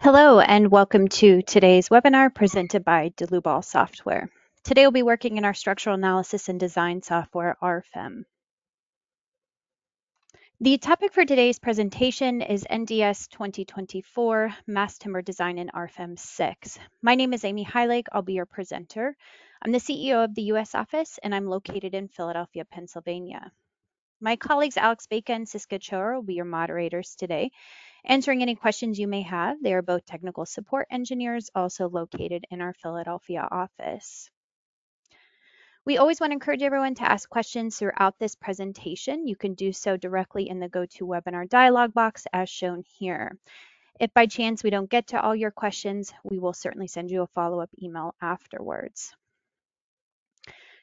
Hello and welcome to today's webinar presented by Delubal Software. Today we'll be working in our structural analysis and design software, RFEM. The topic for today's presentation is NDS 2024 Mass Timber Design in RFEM 6. My name is Amy Hylake. I'll be your presenter. I'm the CEO of the US office and I'm located in Philadelphia, Pennsylvania. My colleagues Alex Baca and Siska Chora will be your moderators today, answering any questions you may have. They are both technical support engineers, also located in our Philadelphia office. We always want to encourage everyone to ask questions throughout this presentation. You can do so directly in the GoToWebinar dialog box as shown here. If by chance we don't get to all your questions, we will certainly send you a follow-up email afterwards.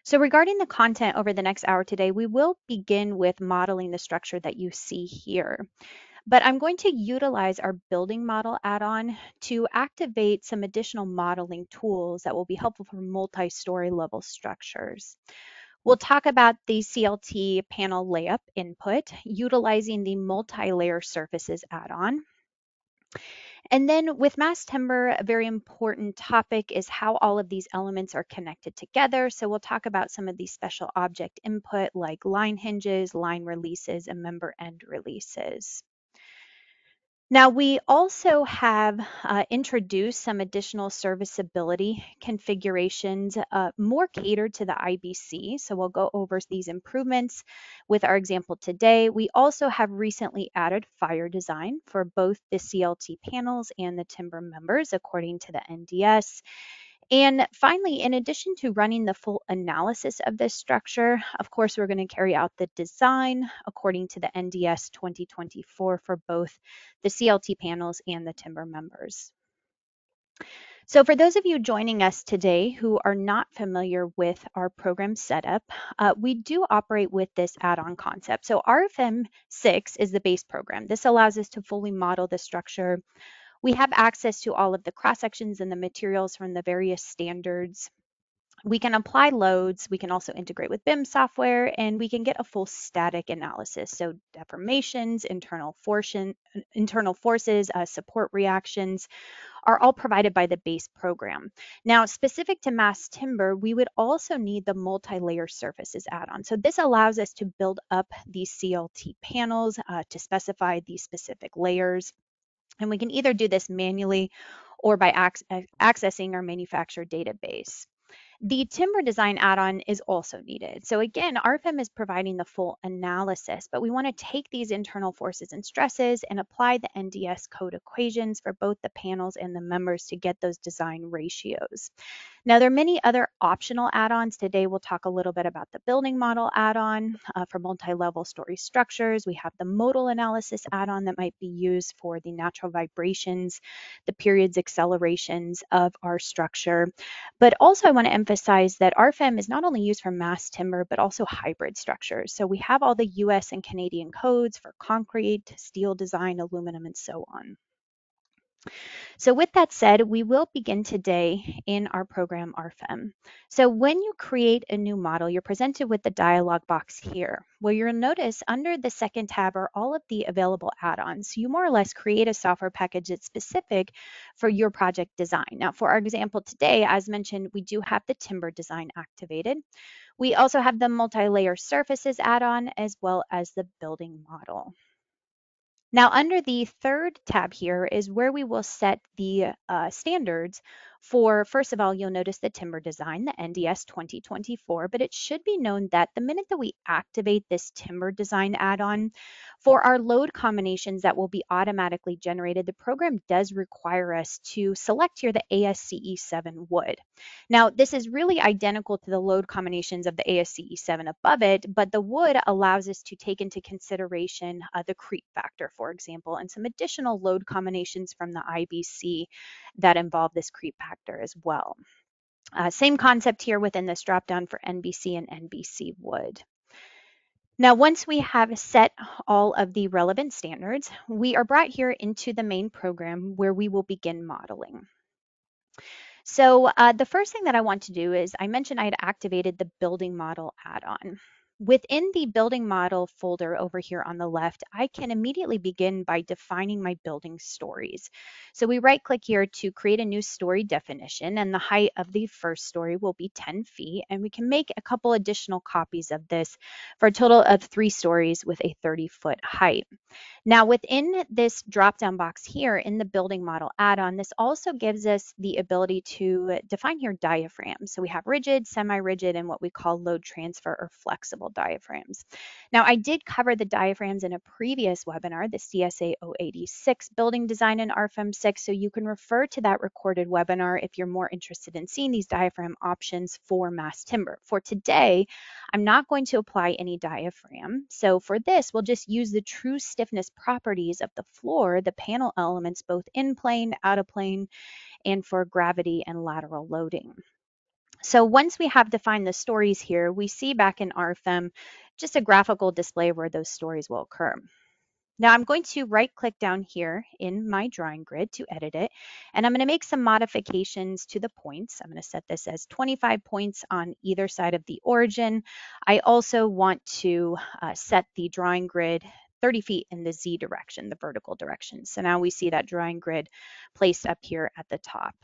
So regarding the content over the next hour today, we will begin with modeling the structure that you see here. But I'm going to utilize our building model add-on to activate some additional modeling tools that will be helpful for multi-story level structures. We'll talk about the CLT panel layup input, utilizing the multi-layer surfaces add-on. And then with mass timber, a very important topic is how all of these elements are connected together. So we'll talk about some of these special object input like line hinges, line releases, and member end releases. Now, we also have introduced some additional serviceability configurations more catered to the IBC. So we'll go over these improvements with our example today. We also have recently added fire design for both the CLT panels and the timber members according to the NDS. And finally, in addition to running the full analysis of this structure, of course, we're going to carry out the design according to the NDS 2024 for both the CLT panels and the timber members. So for those of you joining us today who are not familiar with our program setup, we do operate with this add-on concept. So RFEM 6 is the base program. This allows us to fully model the structure. We have access to all of the cross-sections and the materials from the various standards. We can apply loads. We can also integrate with BIM software, and we can get a full static analysis. So deformations, internal forces, support reactions are all provided by the base program. Now, specific to mass timber, we would also need the multi-layer surfaces add-on. So this allows us to build up these CLT panels to specify these specific layers. And we can either do this manually or by accessing our manufacturer database. The timber design add-on is also needed. So again, RFEM is providing the full analysis, but we want to take these internal forces and stresses and apply the NDS code equations for both the panels and the members to get those design ratios. Now, there are many other optional add-ons. Today, we'll talk a little bit about the building model add-on for multi-level story structures. We have the modal analysis add-on that might be used for the natural vibrations, the periods accelerations of our structure. But also, I want to emphasize that RFEM is not only used for mass timber, but also hybrid structures. So we have all the US and Canadian codes for concrete, steel design, aluminum, and so on. So with that said, we will begin today in our program RFEM. So when you create a new model, you're presented with the dialog box here, where you'll notice under the second tab are all of the available add-ons. You more or less create a software package that's specific for your project design. Now, for our example today, as mentioned, we do have the timber design activated. We also have the multi-layer surfaces add-on as well as the building model. Now, under the third tab here is where we will set the standards for, first of all, you'll notice the timber design, the NDS 2024, but it should be known that the minute that we activate this timber design add-on, for our load combinations that will be automatically generated, the program does require us to select here the ASCE7 wood. Now, this is really identical to the load combinations of the ASCE7 above it, but the wood allows us to take into consideration the creep factor, for example, and some additional load combinations from the IBC that involve this creep factor as well. Same concept here within this dropdown for NBC and NBC wood. Now, once we have set all of the relevant standards, we are brought here into the main program where we will begin modeling. So the first thing that I want to do is, I mentioned I had activated the building model add-on. Within the building model folder over here on the left, I can immediately begin by defining my building stories. So we right click here to create a new story definition, and the height of the first story will be 10 feet. And we can make a couple additional copies of this for a total of 3 stories with a 30-foot height. Now, within this drop-down box here in the building model add-on, this also gives us the ability to define here diaphragms. So we have rigid, semi-rigid, and what we call load transfer or flexible diaphragms. Now, I did cover the diaphragms in a previous webinar, the CSA 086 Building Design in RFEM 6, so you can refer to that recorded webinar if you're more interested in seeing these diaphragm options for mass timber. For today, I'm not going to apply any diaphragm. So for this, we'll just use the true stiffness properties of the floor, the panel elements, both in plane, out of plane, and for gravity and lateral loading. So once we have defined the stories here, we see back in RFEM just a graphical display of where those stories will occur. Now I'm going to right click down here in my drawing grid to edit it, and I'm going to make some modifications to the points. I'm going to set this as 25 points on either side of the origin. I also want to set the drawing grid 30 feet in the Z direction, the vertical direction. So now we see that drawing grid placed up here at the top.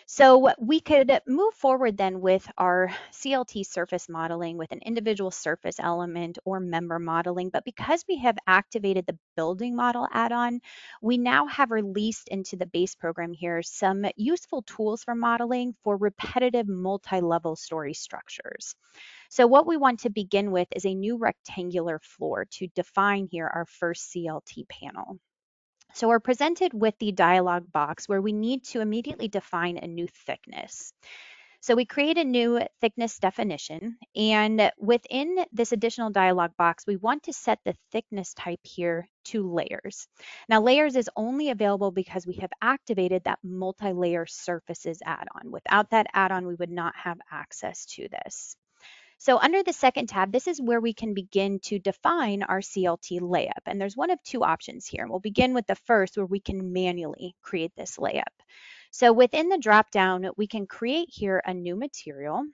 So we could move forward then with our CLT surface modeling with an individual surface element or member modeling. But because we have activated the building model add-on, we now have released into the base program here some useful tools for modeling for repetitive multi-level story structures. So what we want to begin with is a new rectangular floor to define here our first CLT panel. So we're presented with the dialog box where we need to immediately define a new thickness. So we create a new thickness definition, and within this additional dialog box, we want to set the thickness type here to layers. Now layers is only available because we have activated that multi-layer surfaces add-on. Without that add-on, we would not have access to this. So under the second tab, this is where we can begin to define our CLT layup. And there's one of two options here. We'll begin with the first where we can manually create this layup. So within the dropdown, we can create here a new material.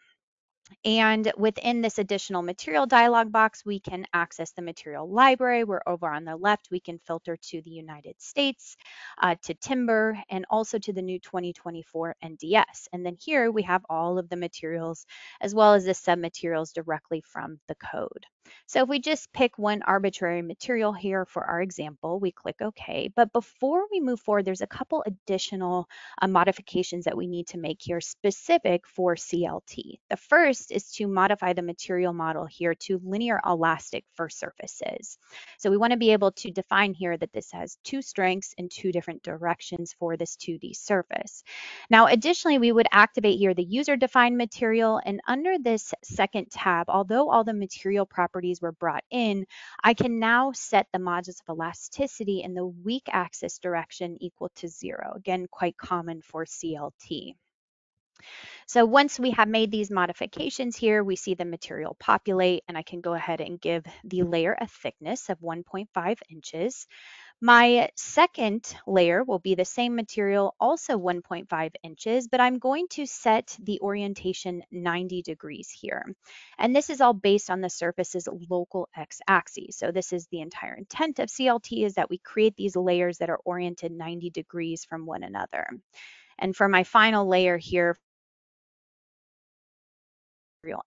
And within this additional material dialog box, we can access the material library, where over on the left, we can filter to the United States, to timber, and also to the new 2024 NDS. And then here we have all of the materials as well as the submaterials directly from the code. So if we just pick one arbitrary material here for our example, we click OK. But before we move forward, there's a couple additional modifications that we need to make here specific for CLT. The first is to modify the material model here to linear elastic for surfaces. So we want to be able to define here that this has two strengths in two different directions for this 2D surface. Now, additionally, we would activate here the user-defined material, and under this second tab, although all the material properties were brought in, I can now set the modulus of elasticity in the weak axis direction equal to 0. Again, quite common for CLT. So once we have made these modifications here, we see the material populate, and I can go ahead and give the layer a thickness of 1.5 inches. My second layer will be the same material, also 1.5 inches, but I'm going to set the orientation 90 degrees here. And this is all based on the surface's local x-axis. So this is the entire intent of CLT, is that we create these layers that are oriented 90 degrees from one another. And for my final layer here,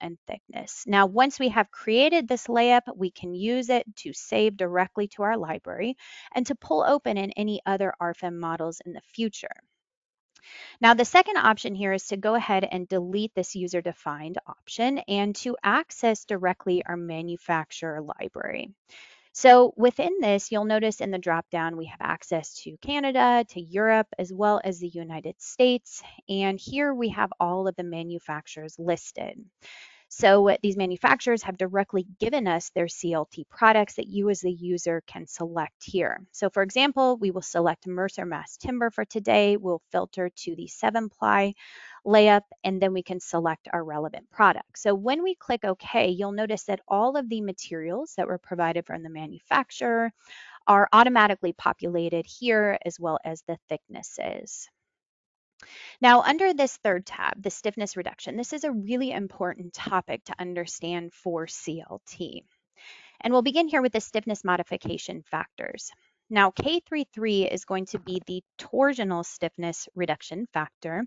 and thickness. Now, once we have created this layup, we can use it to save directly to our library and to pull open in any other RFEM models in the future. Now, the second option here is to go ahead and delete this user-defined option and to access directly our manufacturer library. So within this, you'll notice in the dropdown, we have access to Canada, to Europe, as well as the United States. And here we have all of the manufacturers listed. So these manufacturers have directly given us their CLT products that you as the user can select here. So for example, we will select Mercer Mass Timber for today. We'll filter to the 7-ply layup, and then we can select our relevant product. So when we click OK, you'll notice that all of the materials that were provided from the manufacturer are automatically populated here, as well as the thicknesses. Now, under this third tab, the stiffness reduction, this is a really important topic to understand for CLT. And we'll begin here with the stiffness modification factors. Now, K33 is going to be the torsional stiffness reduction factor,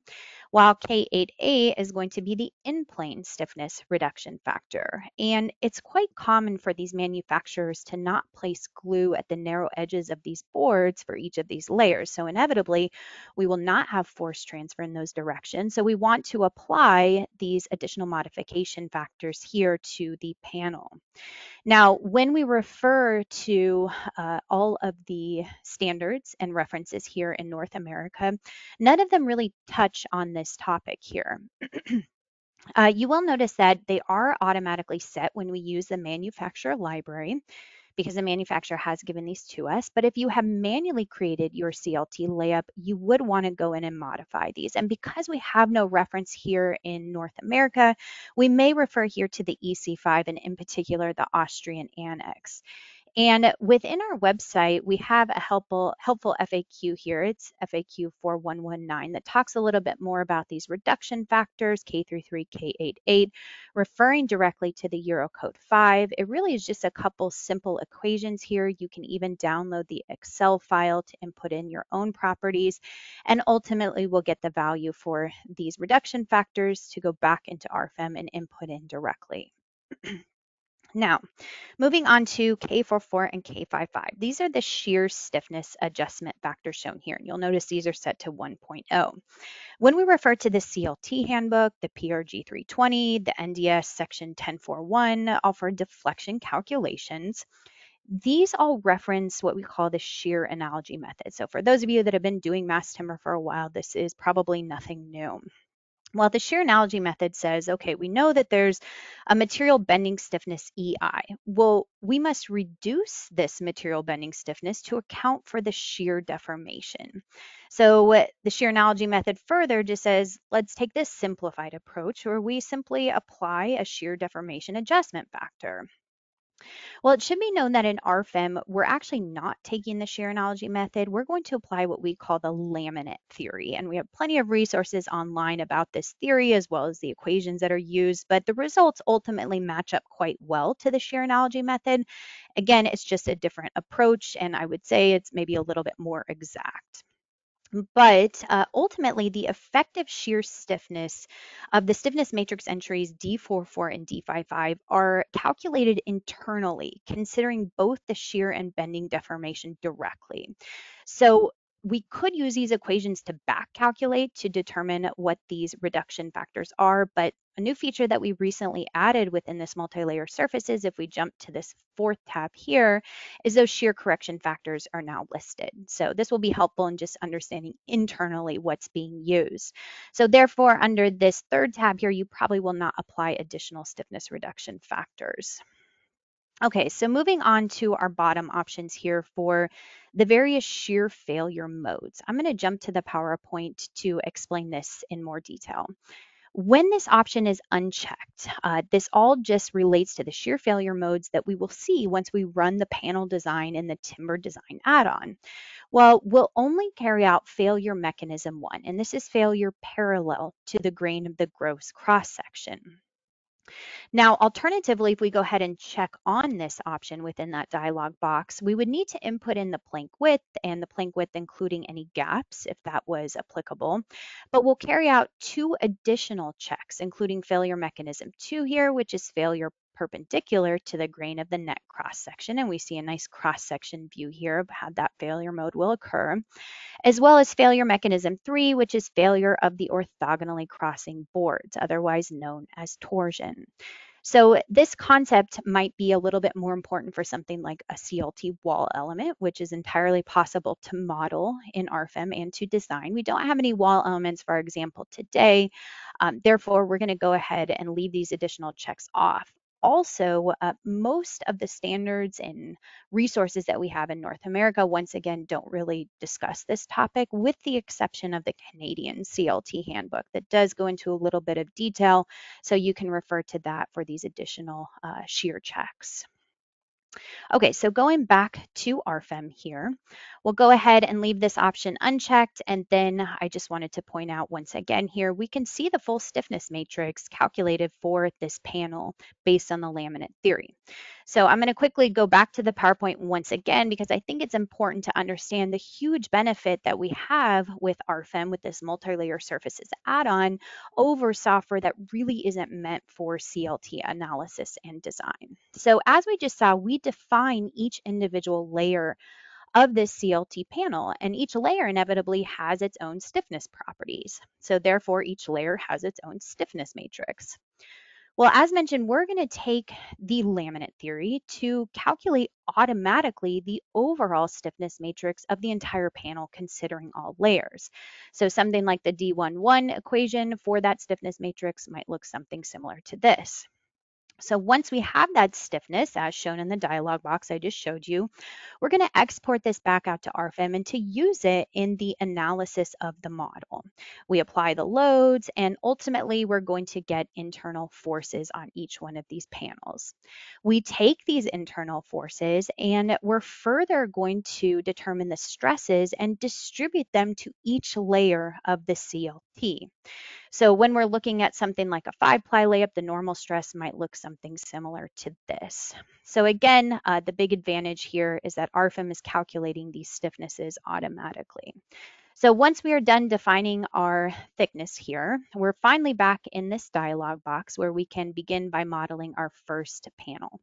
while K8A is going to be the in-plane stiffness reduction factor. And it's quite common for these manufacturers to not place glue at the narrow edges of these boards for each of these layers. So inevitably, we will not have force transfer in those directions. So we want to apply these additional modification factors here to the panel. Now, when we refer to all of the standards and references here in North America, none of them really touch on this topic here. You will notice that they are automatically set when we use the manufacturer library, because the manufacturer has given these to us. But if you have manually created your CLT layup, you would want to go in and modify these. And because we have no reference here in North America, we may refer here to the EC5 and in particular the Austrian Annex. And within our website, we have a helpful FAQ here. It's FAQ 4119 that talks a little bit more about these reduction factors, K33, K88, referring directly to the Eurocode 5. It really is just a couple simple equations here. You can even download the Excel file to input in your own properties, and ultimately we'll get the value for these reduction factors to go back into RFEM and input in directly. Now, moving on to K44 and K55. These are the shear stiffness adjustment factors shown here. And you'll notice these are set to 1.0. When we refer to the CLT handbook, the PRG 320, the NDS section 1041, all for deflection calculations, these all reference what we call the shear analogy method. So for those of you that have been doing mass timber for a while, this is probably nothing new. Well, the shear analogy method says, okay, we know that there's a material bending stiffness EI. Well, we must reduce this material bending stiffness to account for the shear deformation. So the shear analogy method further just says, let's take this simplified approach where we simply apply a shear deformation adjustment factor. Well, it should be known that in RFEM, we're actually not taking the shear analogy method. We're going to apply what we call the laminate theory. And we have plenty of resources online about this theory as well as the equations that are used, but the results ultimately match up quite well to the shear analogy method. Again, it's just a different approach, and I would say it's maybe a little bit more exact. But ultimately, the effective shear stiffness of the stiffness matrix entries D44 and D55 are calculated internally, considering both the shear and bending deformation directly. So we could use these equations to back calculate to determine what these reduction factors are, but a new feature that we recently added within this multi-layer surfaces, if we jump to this fourth tab here, is those shear correction factors are now listed. So this will be helpful in just understanding internally what's being used. So therefore, under this third tab here, you probably will not apply additional stiffness reduction factors. Okay, so moving on to our bottom options here for the various shear failure modes. I'm going to jump to the PowerPoint to explain this in more detail. When this option is unchecked, this all just relates to the shear failure modes that we will see once we run the panel design in the timber design add-on. Well, we'll only carry out failure mechanism 1, and this is failure parallel to the grain of the gross cross section. Now, alternatively, if we go ahead and check on this option within that dialog box, we would need to input in the plank width and the plank width including any gaps if that was applicable. But we'll carry out 2 additional checks, including failure mechanism 2 here, which is failure perpendicular to the grain of the net cross section. And we see a nice cross section view here of how that failure mode will occur, as well as failure mechanism 3, which is failure of the orthogonally crossing boards, otherwise known as torsion. So this concept might be a little bit more important for something like a CLT wall element, which is entirely possible to model in RFEM and to design. We don't have any wall elements for our example today. Therefore, we're going to go ahead and leave these additional checks off. Also, most of the standards and resources that we have in North America, once again, don't really discuss this topic, with the exception of the Canadian CLT handbook that does go into a little bit of detail. So you can refer to that for these additional shear checks. Okay, so going back to RFEM here, we'll go ahead and leave this option unchecked. And then I just wanted to point out once again here, we can see the full stiffness matrix calculated for this panel based on the laminate theory. So I'm going to quickly go back to the PowerPoint once again, because I think it's important to understand the huge benefit that we have with RFEM, with this multi-layer surfaces add-on, over software that really isn't meant for CLT analysis and design. So as we just saw, we define each individual layer of this CLT panel, and each layer inevitably has its own stiffness properties. So therefore, each layer has its own stiffness matrix. Well, as mentioned, we're going to take the laminate theory to calculate automatically the overall stiffness matrix of the entire panel, considering all layers. So something like the D11 equation for that stiffness matrix might look something similar to this. So once we have that stiffness, as shown in the dialog box I just showed you, we're going to export this back out to RFEM and to use it in the analysis of the model. We apply the loads, and ultimately we're going to get internal forces on each one of these panels. We take these internal forces and we're further going to determine the stresses and distribute them to each layer of the CLT. So when we're looking at something like a 5-ply layup, the normal stress might look something similar to this. So again, the big advantage here is that RFEM is calculating these stiffnesses automatically. So once we are done defining our thickness here, we're finally back in this dialog box where we can begin by modeling our first panel.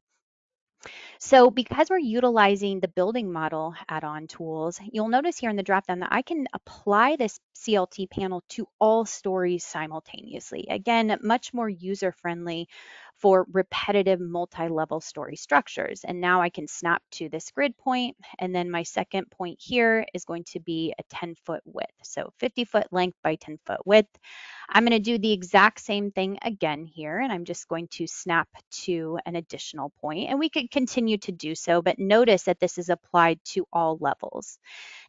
So because we're utilizing the building model add-on tools, you'll notice here in the dropdown that I can apply this CLT panel to all stories simultaneously. Again, much more user-friendly for repetitive multi-level story structures. And now I can snap to this grid point, and then my second point here is going to be a 10-foot width. So 50-foot length by 10-foot width. I'm going to do the exact same thing again here, and I'm just going to snap to an additional point, and we could continue to do so, but notice that this is applied to all levels.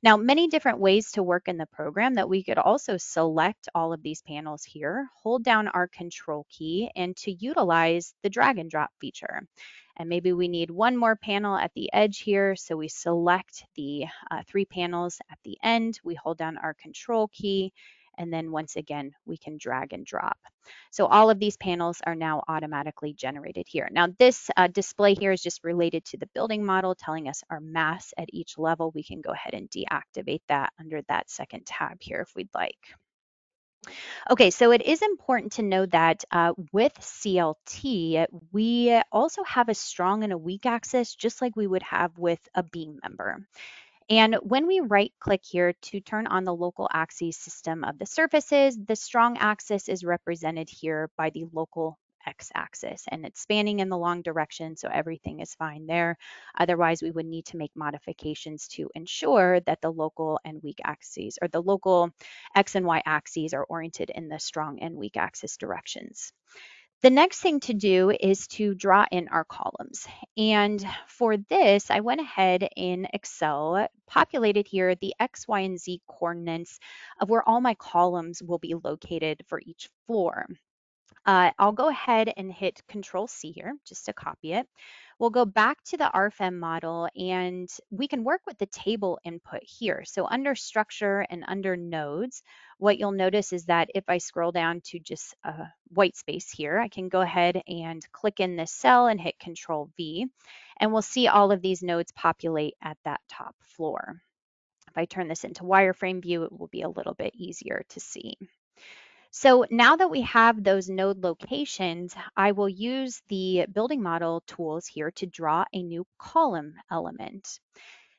Now, many different ways to work in the program that we could also select all of these panels here, hold down our control key, and to utilize the drag and drop feature. And maybe we need one more panel at the edge here, so we select the 3 panels at the end, we hold down our control key, and then once again, we can drag and drop. So all of these panels are now automatically generated here. Now this display here is just related to the building model, telling us our mass at each level. We can go ahead and deactivate that under that second tab here if we'd like. Okay, so it is important to know that with CLT, we also have a strong and a weak axis, just like we would have with a beam member. And when we right click here to turn on the local axis system of the surfaces, the strong axis is represented here by the local x-axis, and it's spanning in the long direction, so everything is fine there. Otherwise, we would need to make modifications to ensure that the local and weak axes, or the local x and y axes, are oriented in the strong and weak axis directions. The next thing to do is to draw in our columns. And for this, I went ahead in Excel, populated here the X, Y, and Z coordinates of where all my columns will be located for each floor. I'll go ahead and hit Control C here just to copy it. We'll go back to the RFEM model and we can work with the table input here. So under structure and under nodes, what you'll notice is that if I scroll down to just a white space here, I can go ahead and click in this cell and hit Control V, and we'll see all of these nodes populate at that top floor. If I turn this into wireframe view, it will be a little bit easier to see. So now that we have those node locations, I will use the building model tools here to draw a new column element.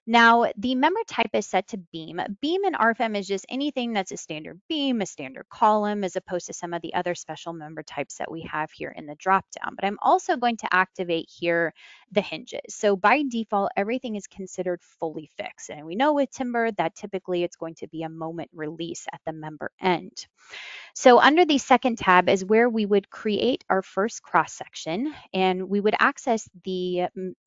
Now, the member type is set to beam. Beam in RFEM is just anything that's a standard beam, a standard column, as opposed to some of the other special member types that we have here in the dropdown. But I'm also going to activate here the hinges. So by default, everything is considered fully fixed. And we know with timber that typically it's going to be a moment release at the member end. So under the second tab is where we would create our first cross section, and we would access the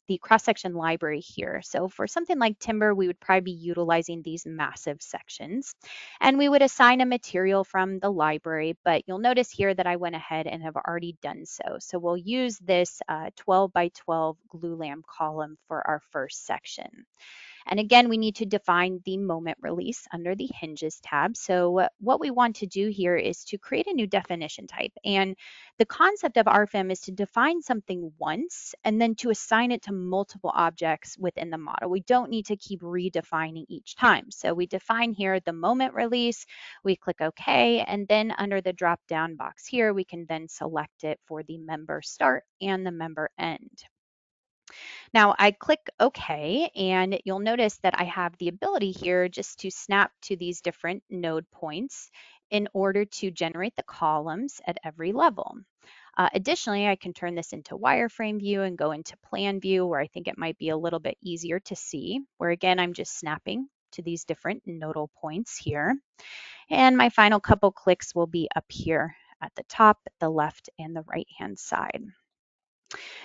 the cross-section library here. So for something like timber, we would probably be utilizing these massive sections, and we would assign a material from the library, but you'll notice here that I went ahead and have already done so. So we'll use this 12 by 12 glulam column for our first section. And again, we need to define the moment release under the hinges tab. So what we want to do here is to create a new definition type. And the concept of RFEM is to define something once and then to assign it to multiple objects within the model. We don't need to keep redefining each time. So we define here the moment release, we click OK, and then under the drop down box here, we can then select it for the member start and the member end. Now I click OK, and you'll notice that I have the ability here just to snap to these different node points in order to generate the columns at every level. Additionally, I can turn this into wireframe view and go into plan view where I think it might be a little bit easier to see, where again, I'm just snapping to these different nodal points here. And my final couple clicks will be up here at the top, the left, and the right-hand side.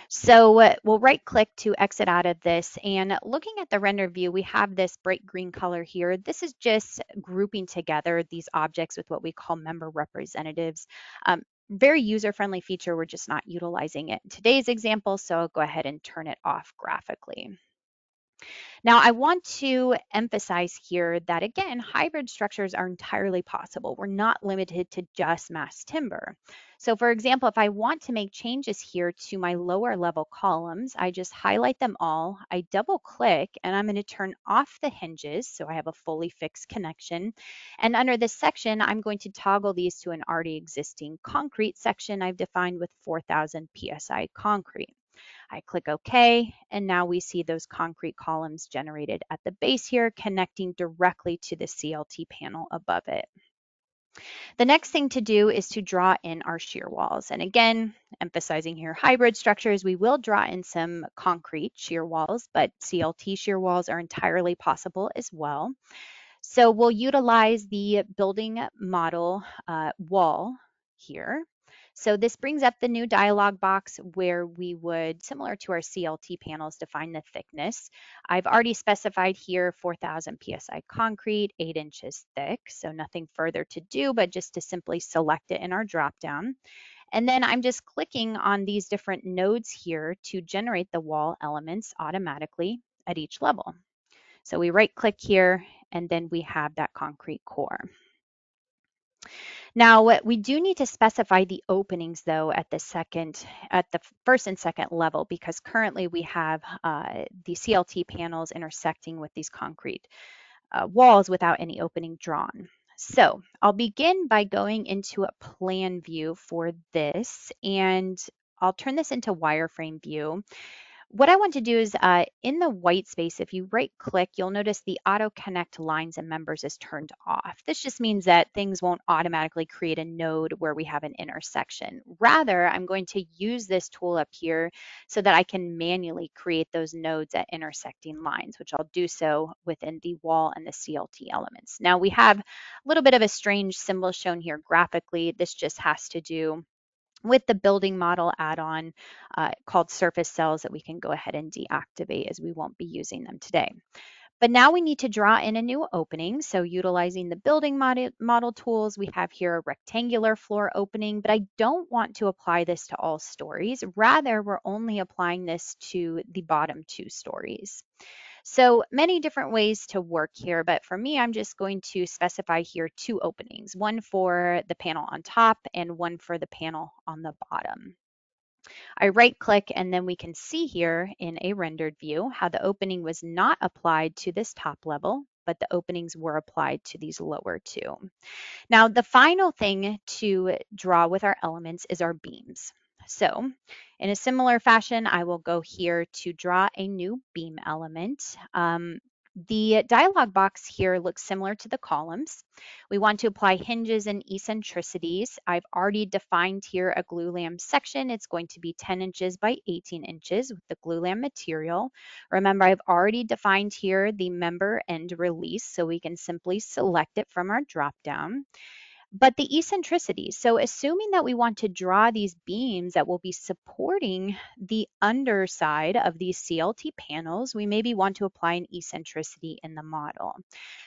So we'll right click to exit out of this, and looking at the render view, we have this bright green color here. This is just grouping together these objects with what we call member representatives. Very user-friendly feature, we're just not utilizing it in today's example, so I'll go ahead and turn it off graphically. Now, I want to emphasize here that, again, hybrid structures are entirely possible. We're not limited to just mass timber. So, for example, if I want to make changes here to my lower level columns, I just highlight them all, I double click, and I'm going to turn off the hinges so I have a fully fixed connection. And under this section, I'm going to toggle these to an already existing concrete section I've defined with 4,000 PSI concrete. I click OK, and now we see those concrete columns generated at the base here, connecting directly to the CLT panel above it. The next thing to do is to draw in our shear walls. And again, emphasizing here hybrid structures, we will draw in some concrete shear walls, but CLT shear walls are entirely possible as well. So we'll utilize the building model wall here. So this brings up the new dialog box where we would, similar to our CLT panels, define the thickness. I've already specified here 4,000 PSI concrete, 8 inches thick, so nothing further to do, but just to simply select it in our dropdown. And then I'm just clicking on these different nodes here to generate the wall elements automatically at each level. So we right click here, and then we have that concrete core. Now, we do need to specify the openings though at the first and second level, because currently we have the CLT panels intersecting with these concrete walls without any opening drawn. So I'll begin by going into a plan view for this, and I'll turn this into wireframe view. What I want to do is in the white space, if you right click, you'll notice the auto connect lines and members is turned off. This just means that things won't automatically create a node where we have an intersection. Rather, I'm going to use this tool up here so that I can manually create those nodes at intersecting lines, which I'll do so within the wall and the CLT elements. Now we have a little bit of a strange symbol shown here graphically. This just has to do with the building model add-on called surface cells that we can go ahead and deactivate as we won't be using them today. But now we need to draw in a new opening. So utilizing the building model tools, we have here a rectangular floor opening, but I don't want to apply this to all stories. Rather, we're only applying this to the bottom 2 stories. So many different ways to work here, but for me, I'm just going to specify here 2 openings, one for the panel on top and one for the panel on the bottom. I right click, and then we can see here in a rendered view how the opening was not applied to this top level, but the openings were applied to these lower 2. Now, the final thing to draw with our elements is our beams. So in a similar fashion, I will go here to draw a new beam element. The dialog box here looks similar to the columns. We want to apply hinges and eccentricities. I've already defined here a glulam section. It's going to be 10 inches by 18 inches with the glulam material. Remember, I've already defined here the member end release, so we can simply select it from our dropdown. but the eccentricities. So assuming that we want to draw these beams that will be supporting the underside of these CLT panels, we maybe want to apply an eccentricity in the model.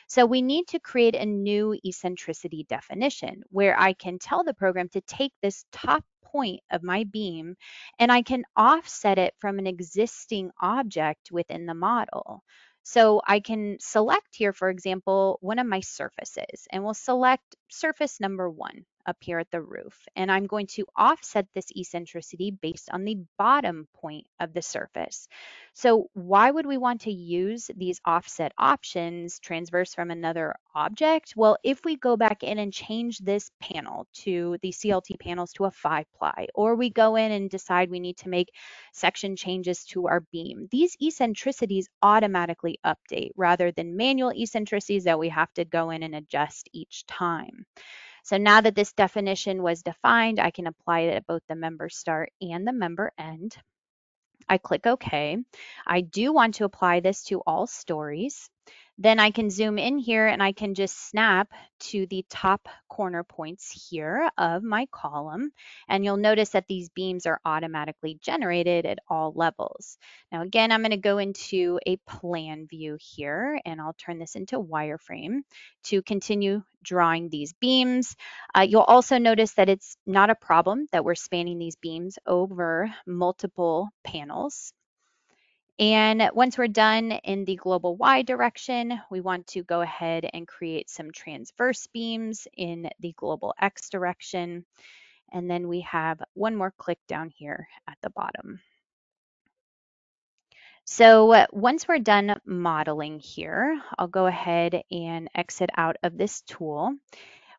So we need to create a new eccentricity definition where I can tell the program to take this top point of my beam and I can offset it from an existing object within the model. So I can select here, for example, one of my surfaces, and we'll select surface number 1 up here at the roof. And I'm going to offset this eccentricity based on the bottom point of the surface. So why would we want to use these offset options, transverse from another object? Well, if we go back in and change this panel to the CLT panels to a 5-ply, or we go in and decide we need to make section changes to our beam, these eccentricities automatically update rather than manual eccentricities that we have to go in and adjust each time. So now that this definition was defined, I can apply it at both the member start and the member end. I click OK. I do want to apply this to all stories. Then I can zoom in here and I can just snap to the top corner points here of my column. And you'll notice that these beams are automatically generated at all levels. Now, again, I'm going to go into a plan view here, and I'll turn this into wireframe to continue drawing these beams. You'll also notice that it's not a problem that we're spanning these beams over multiple panels. And once we're done in the global Y direction, we want to go ahead and create some transverse beams in the global X direction. And then we have one more click down here at the bottom. So once we're done modeling here, I'll go ahead and exit out of this tool.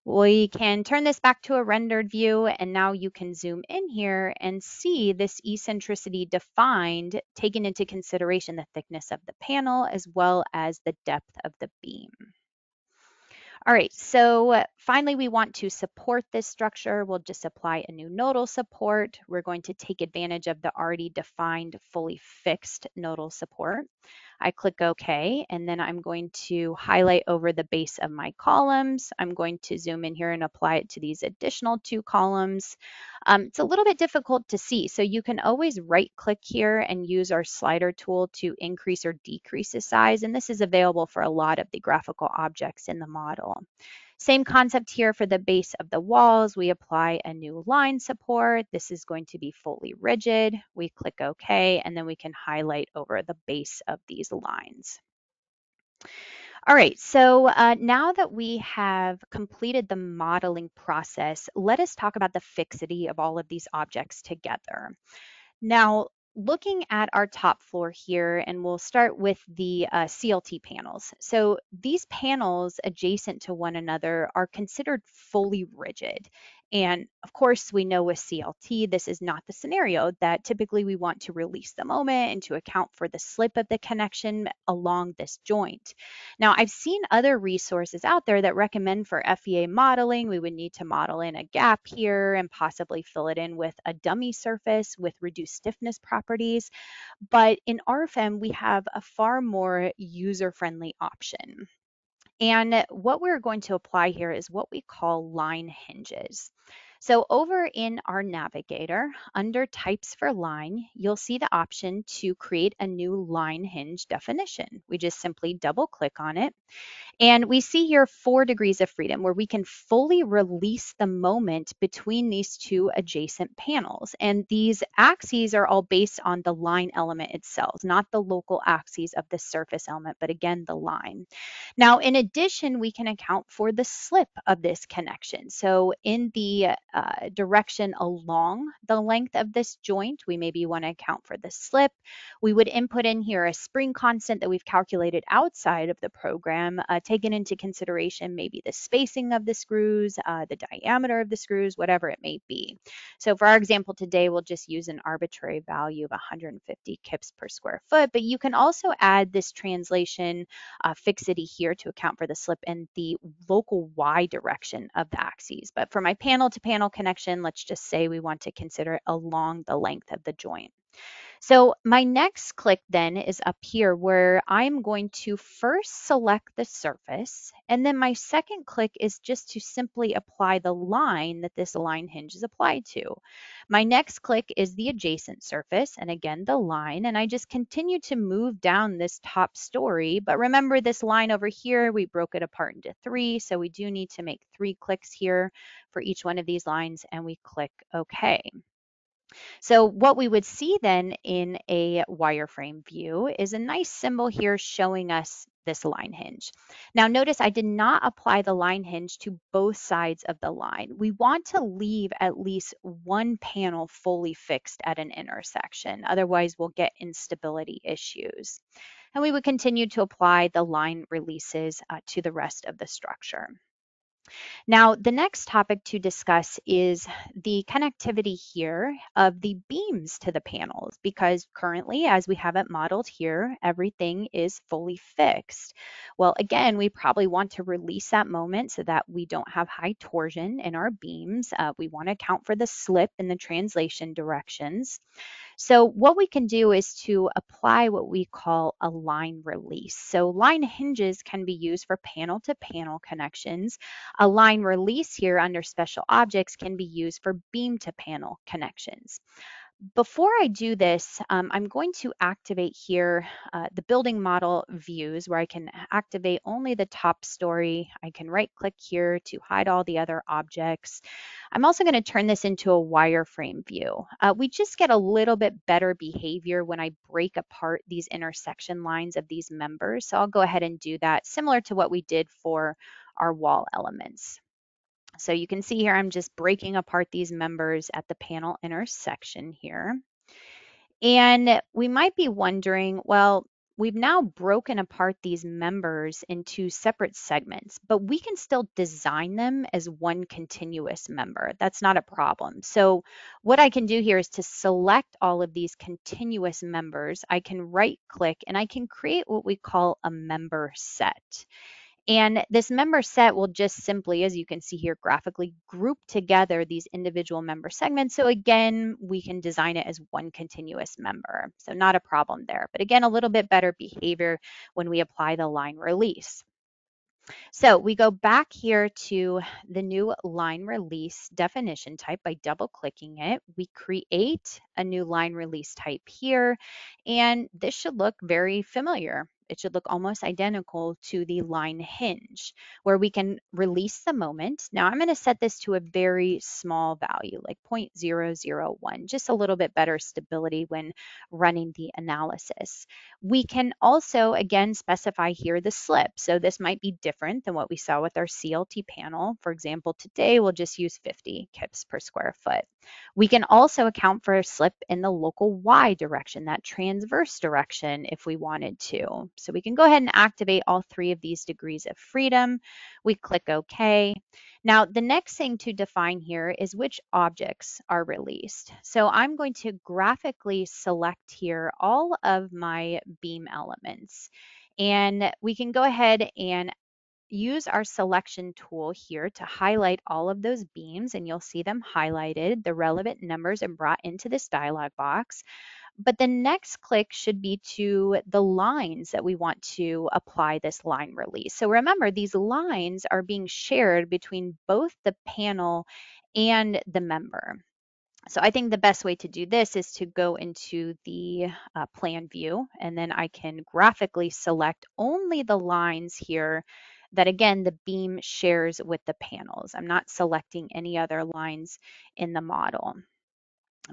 We can turn this back to a rendered view, and now you can zoom in here and see this eccentricity defined, taking into consideration the thickness of the panel as well as the depth of the beam. All right, so finally we want to support this structure. We'll just apply a new nodal support. We're going to take advantage of the already defined fully fixed nodal support. I click OK, and then I'm going to highlight over the base of my columns. I'm going to zoom in here and apply it to these additional 2 columns. It's a little bit difficult to see, so you can always right-click here and use our slider tool to increase or decrease the size, and this is available for a lot of the graphical objects in the model. Same concept here for the base of the walls. We apply a new line support. This is going to be fully rigid. We click OK, and then we can highlight over the base of these lines. All right, so now that we have completed the modeling process, let us talk about the fixity of all of these objects together. Now, looking at our top floor here, and we'll start with the CLT panels. So these panels adjacent to one another are considered fully rigid. And of course, we know with CLT, this is not the scenario that typically we want to release the moment and to account for the slip of the connection along this joint. Now, I've seen other resources out there that recommend for FEA modeling, we would need to model in a gap here and possibly fill it in with a dummy surface with reduced stiffness properties. But in RFEM, we have a far more user-friendly option. And what we're going to apply here is what we call line hinges. So over in our navigator, under types for line, you'll see the option to create a new line hinge definition. We just simply double click on it. And we see here 4 degrees of freedom where we can fully release the moment between these 2 adjacent panels. And these axes are all based on the line element itself, not the local axes of the surface element, but again, the line. Now, in addition, we can account for the slip of this connection. So in the direction along the length of this joint, we maybe want to account for the slip. We would input in here a spring constant that we've calculated outside of the program, taken into consideration maybe the spacing of the screws, the diameter of the screws, whatever it may be. So for our example today, we'll just use an arbitrary value of 150 kips per square foot, but you can also add this translation fixity here to account for the slip in the local Y direction of the axes. But for my panel to panel connection, let's just say we want to consider it along the length of the joint. So my next click then is up here where I'm going to first select the surface, and then my second click is just to simply apply the line that this line hinge is applied to. My next click is the adjacent surface, and again the line, and I just continue to move down this top story. But remember, this line over here, we broke it apart into 3, so we do need to make 3 clicks here for each one of these lines, and we click OK. So what we would see then in a wireframe view is a nice symbol here showing us this line hinge. Now notice I did not apply the line hinge to both sides of the line. We want to leave at least one panel fully fixed at an intersection. Otherwise we'll get instability issues. And we would continue to apply the line releases to the rest of the structure. Now, the next topic to discuss is the connectivity here of the beams to the panels, because currently, as we have it modeled here, everything is fully fixed. Well, again, we probably want to release that moment so that we don't have high torsion in our beams. We want to account for the slip in the translation directions. So what we can do is to apply what we call a line release. So line hinges can be used for panel-to-panel connections. A line release here under special objects can be used for beam-to-panel connections. Before I do this, I'm going to activate here the building model views where I can activate only the top story. I can right click here to hide all the other objects. I'm also going to turn this into a wireframe view. We just get a little bit better behavior when I break apart these intersection lines of these members. So I'll go ahead and do that similar to what we did for our wall elements. So you can see here, I'm just breaking apart these members at the panel intersection here. And we might be wondering, well, we've now broken apart these members into separate segments, but we can still design them as one continuous member. That's not a problem. So what I can do here is to select all of these continuous members. I can right click and I can create what we call a member set. And this member set will just simply, as you can see here graphically, group together these individual member segments. So again, we can design it as one continuous member. So not a problem there. But again, a little bit better behavior when we apply the line release. So we go back here to the new line release definition type by double clicking it. We create a new line release type here, and this should look very familiar. It should look almost identical to the line hinge where we can release the moment. Now I'm going to set this to a very small value like 0.001, just a little bit better stability when running the analysis. We can also, again, specify here the slip. So this might be different than what we saw with our CLT panel. For example, today we'll just use 50 kips per square foot. We can also account for a slip in the local Y direction, that transverse direction, if we wanted to. So we can go ahead and activate all 3 of these degrees of freedom. We click OK. Now, the next thing to define here is which objects are released. So I'm going to graphically select here all of my beam elements. And we can go ahead and use our selection tool here to highlight all of those beams, and you'll see them highlighted, the relevant numbers, and brought into this dialog box. But the next click should be to the lines that we want to apply this line release. So remember, these lines are being shared between both the panel and the member. So I think the best way to do this is to go into the plan view, and then I can graphically select only the lines here that, again, the beam shares with the panels. I'm not selecting any other lines in the model.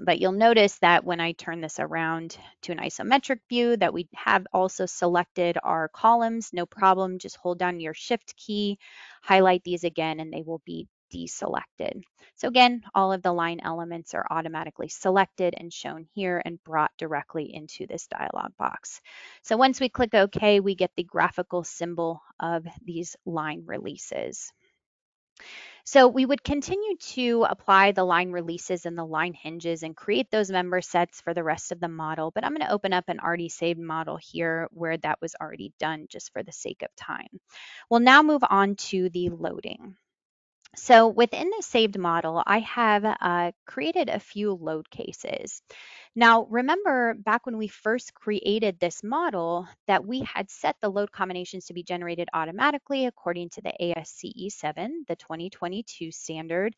But you'll notice that when I turn this around to an isometric view that we have also selected our columns, no problem, just hold down your shift key, highlight these again, and they will be deselected. So again, all of the line elements are automatically selected and shown here and brought directly into this dialog box. So once we click OK, we get the graphical symbol of these line releases. So we would continue to apply the line releases and the line hinges and create those member sets for the rest of the model. But I'm going to open up an already saved model here where that was already done just for the sake of time. We'll now move on to the loading. So within the saved model, I have created a few load cases. Now, remember back when we first created this model that we had set the load combinations to be generated automatically according to the ASCE 7, the 2022 standard.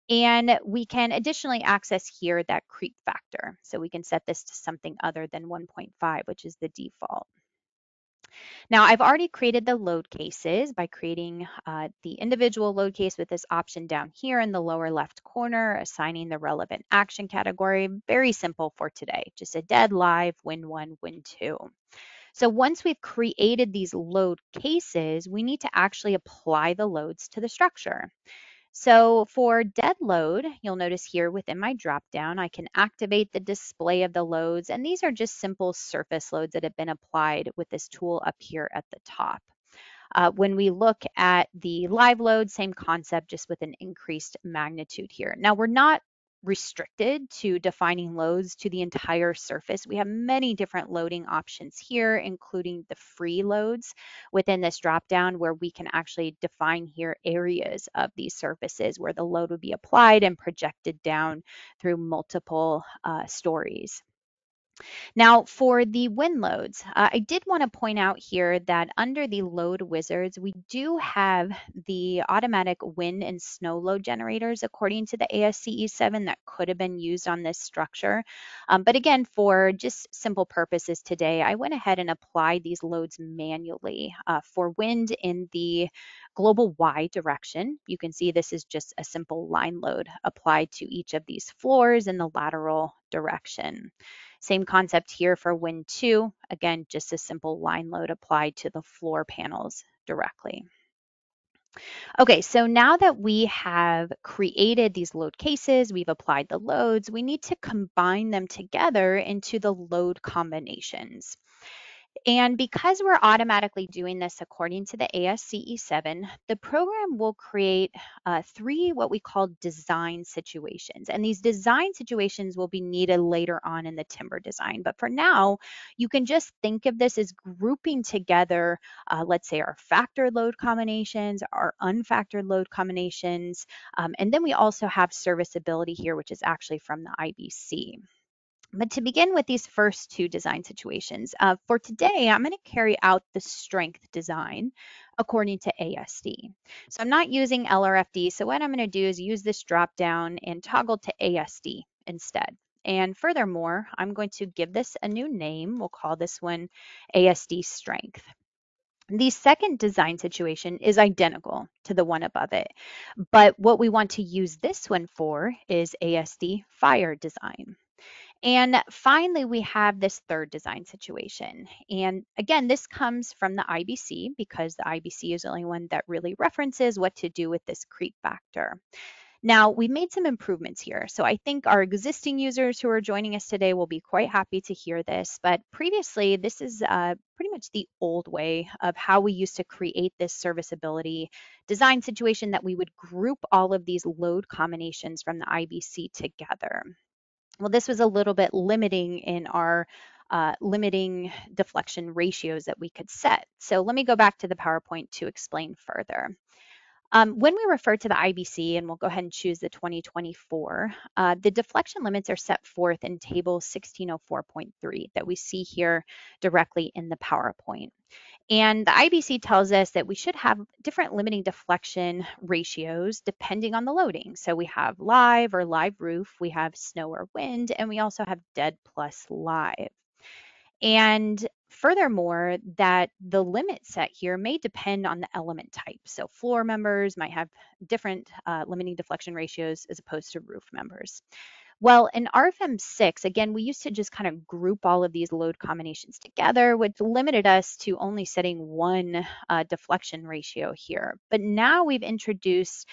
And we can additionally access here that creep factor. So we can set this to something other than 1.5, which is the default. Now, I've already created the load cases by creating the individual load case with this option down here in the lower left corner, assigning the relevant action category. Very simple for today, just a dead, live, win one, win two. So once we've created these load cases, we need to actually apply the loads to the structure. So for dead load, you'll notice here within my dropdown, I can activate the display of the loads, and these are just simple surface loads that have been applied with this tool up here at the top. When we look at the live load, same concept, just with an increased magnitude here. Now we're not restricted to defining loads to the entire surface. We have many different loading options here, including the free loads within this dropdown where we can actually define here areas of these surfaces where the load would be applied and projected down through multiple stories. Now, for the wind loads, I did want to point out here that under the load wizards, we do have the automatic wind and snow load generators according to the ASCE 7 that could have been used on this structure. But again, for just simple purposes today, I went ahead and applied these loads manually. For wind in the global Y direction, you can see this is just a simple line load applied to each of these floors in the lateral direction. Same concept here for wind 2. Again, just a simple line load applied to the floor panels directly. Okay, so now that we have created these load cases, we've applied the loads, we need to combine them together into the load combinations. And because we're automatically doing this according to the ASCE 7, the program will create 3 what we call design situations. And these design situations will be needed later on in the timber design. But for now, you can just think of this as grouping together, let's say, our factored load combinations, our unfactored load combinations. And then we also have serviceability here, which is actually from the IBC. But to begin with these first 2 design situations, for today, I'm going to carry out the strength design according to ASD. So I'm not using LRFD. So what I'm going to do is use this drop down and toggle to ASD instead. And furthermore, I'm going to give this a new name. We'll call this one ASD strength. The second design situation is identical to the one above it. But what we want to use this one for is ASD fire design. And finally, we have this third design situation. And again, this comes from the IBC because the IBC is the only one that really references what to do with this creep factor. Now, we've made some improvements here. So I think our existing users who are joining us today will be quite happy to hear this. But previously, this is pretty much the old way of how we used to create this serviceability design situation that we would group all of these load combinations from the IBC together. Well, this was a little bit limiting in our limiting deflection ratios that we could set. So let me go back to the PowerPoint to explain further. When we refer to the IBC, and we'll go ahead and choose the 2024, the deflection limits are set forth in table 1604.3 that we see here directly in the PowerPoint. And the IBC tells us that we should have different limiting deflection ratios depending on the loading. So we have live or live roof, we have snow or wind, and we also have dead plus live. And furthermore, that the limit set here may depend on the element type. So floor members might have different limiting deflection ratios as opposed to roof members. Well, in RFEM 6, again, we used to just kind of group all of these load combinations together, which limited us to only setting one deflection ratio here. But now we've introduced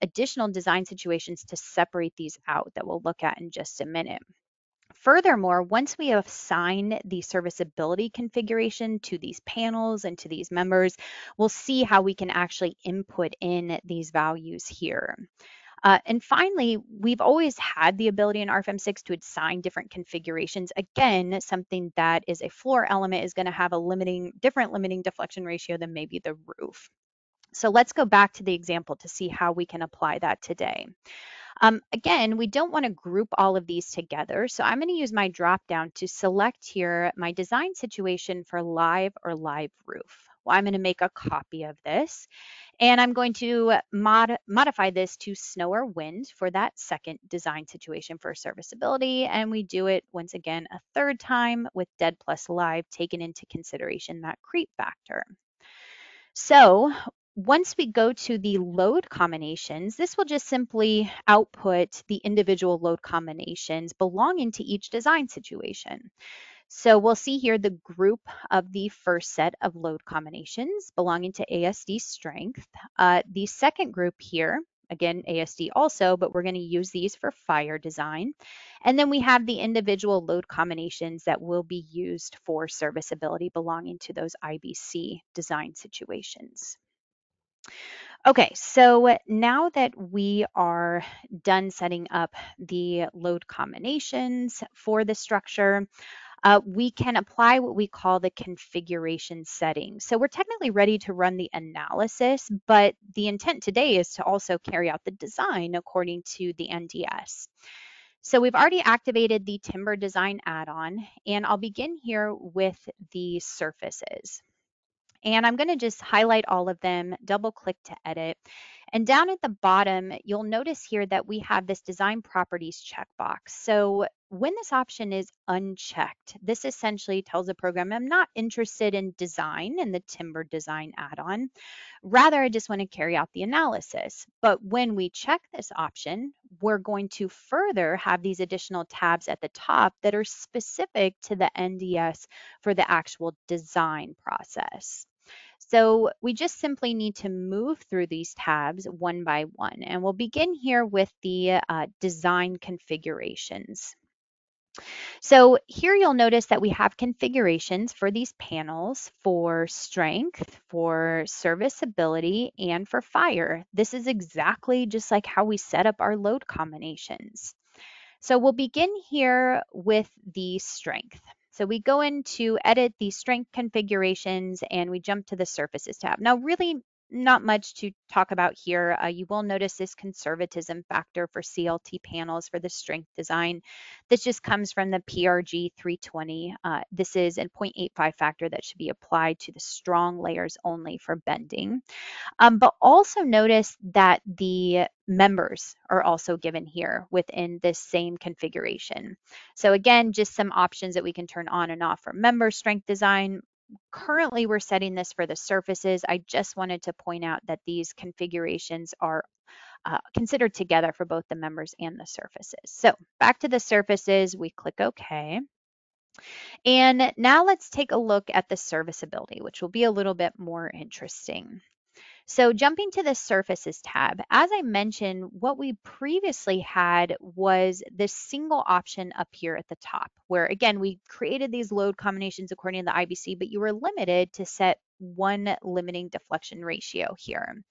additional design situations to separate these out that we'll look at in just a minute. Furthermore, once we assign the serviceability configuration to these panels and to these members, we'll see how we can actually input in these values here. And finally, we've always had the ability in RFEM 6 to assign different configurations. Again, something that is a floor element is going to have a different limiting deflection ratio than maybe the roof. So let's go back to the example to see how we can apply that today. Again, we don't want to group all of these together, so I'm going to use my drop down to select here my design situation for live or live roof. Well, I'm going to make a copy of this, and I'm going to modify this to snow or wind for that second design situation for serviceability, and we do it once again a third time with dead plus live taken into consideration that creep factor. So once we go to the load combinations, this will just simply output the individual load combinations belonging to each design situation. So we'll see here the group of the first set of load combinations belonging to ASD strength. The second group here, again, ASD also, but we're going to use these for fire design. And then we have the individual load combinations that will be used for serviceability belonging to those IBC design situations. Okay, so now that we are done setting up the load combinations for the structure, we can apply what we call the configuration settings. So we're technically ready to run the analysis, but the intent today is to also carry out the design according to the NDS. So we've already activated the timber design add-on, and I'll begin here with the surfaces. And I'm going to just highlight all of them, double click to edit. And down at the bottom, you'll notice here that we have this design properties checkbox. So when this option is unchecked, this essentially tells the program I'm not interested in design in the timber design add-on. Rather, I just want to carry out the analysis. But when we check this option, we're going to further have these additional tabs at the top that are specific to the NDS for the actual design process. So we just simply need to move through these tabs one by one, and we'll begin here with the design configurations. So here you'll notice that we have configurations for these panels for strength, for serviceability, and for fire. This is exactly just like how we set up our load combinations. So we'll begin here with the strength. So we go in to edit the strength configurations and we jump to the surfaces tab. Now, really not much to talk about here. You will notice this conservatism factor for CLT panels for the strength design. This just comes from the PRG 320. This is a 0.85 factor that should be applied to the strong layers only for bending. But also notice that the members are also given here within this same configuration. So again, just some options that we can turn on and off for member strength design. Currently, we're setting this for the surfaces. I just wanted to point out that these configurations are considered together for both the members and the surfaces. So back to the surfaces, we click OK. And now let's take a look at the serviceability, which will be a little bit more interesting. So jumping to the surfaces tab, as I mentioned, what we previously had was this single option up here at the top, where again, we created these load combinations according to the IBC, but you were limited to set one limiting deflection ratio here.